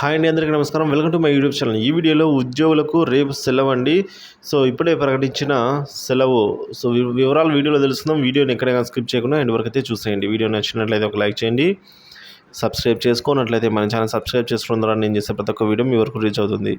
Hi అండి, అందరికీ నమస్కారం. Welcome to my YouTube channel. ఈ వీడియోలో ఉద్యోగులకు రేపు సెలవు అండి. సో ఇప్పుడే ప్రకటించిన సెలవు. సో వివరాలు వీడియోలో తెలుసుకుందాం. వీడియోని ఎక్కడైనా స్కిప్ చేయకుండా ఎండ్ వరకు అయితే చూసేయండి. వీడియో నచ్చినట్లయితే ఒక లైక్ చేయండి. సబ్స్క్రైబ్ చేసుకున్నట్లయితే మన ఛానల్ సబ్స్క్రైబ్ చేసుకోవడం ద్వారా నేను చేసే ప్రతి ఒక్క వీడియో మీ వరకు రీచ్ అవుతుంది.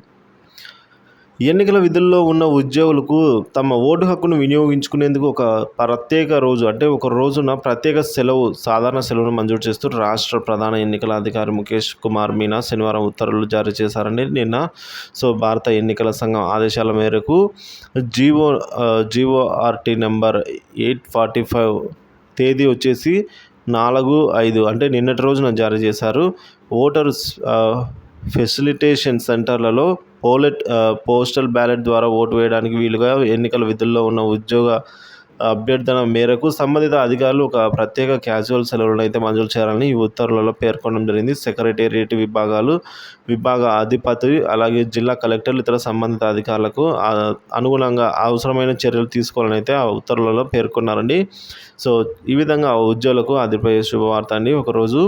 ఎన్నికల విధుల్లో ఉన్న ఉద్యోగులకు తమ ఓటు హక్కును వినియోగించుకునేందుకు ఒక ప్రత్యేక రోజు, అంటే ఒక రోజున ప్రత్యేక సెలవు, సాధారణ సెలవును మంజూరు చేస్తూ రాష్ట్ర ప్రధాన ఎన్నికల అధికారి ముఖేష్ కుమార్ మీనా శనివారం ఉత్తర్వులు జారీ చేశారండి. నిన్న భారత ఎన్నికల సంఘం ఆదేశాల మేరకు జీఓఆర్టీ నెంబర్ 845 తేదీ వచ్చేసి 4/5 అంటే నిన్నటి రోజున జారీ చేశారు. ఓటరు ఫెసిలిటేషన్ సెంటర్లలో పోస్టల్ బ్యాలెట్ ద్వారా ఓటు వేయడానికి వీలుగా ఎన్నికల విధుల్లో ఉన్న ఉద్యోగ అభ్యర్థన మేరకు సంబంధిత అధికారులు ఒక ప్రత్యేక క్యాజువల్ సెలవులను అయితే మంజూరు చేయాలని ఈ ఉత్తర్వులలో పేర్కొనడం జరిగింది. సెక్రటేరియట్ విభాగ అధిపతి, అలాగే జిల్లా కలెక్టర్లు, ఇతర సంబంధిత అధికారులకు అనుగుణంగా అవసరమైన చర్యలు తీసుకోవాలని అయితే ఆ ఉత్తర్వులలో పేర్కొన్నారండి. సో ఈ విధంగా ఉద్యోగులకు అదిపై శుభవార్త అండి. ఒకరోజు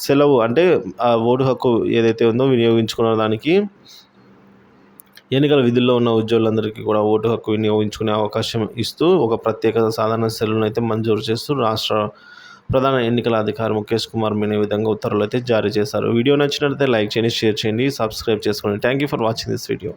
సెలవు అంటే ఆ ఓటు హక్కు ఏదైతే ఉందో వినియోగించుకున్న దానికి ఎన్నికల విధుల్లో ఉన్న ఉద్యోగులందరికీ కూడా ఓటు హక్కు వినియోగించుకునే అవకాశం ఇస్తూ ఒక ప్రత్యేక సాధారణ సెలవును అయితే మంజూరు చేస్తూ రాష్ట్ర ప్రధాన ఎన్నికల అధికారి ముఖేష్ కుమార్ మీనా విధంగా ఉత్తర్వులు అయితే జారీ చేశారు. వీడియో నచ్చినట్లయితే లైక్ చేయండి, షేర్ చేయండి, సబ్స్క్రైబ్ చేసుకోండి. Thank you for watching this video.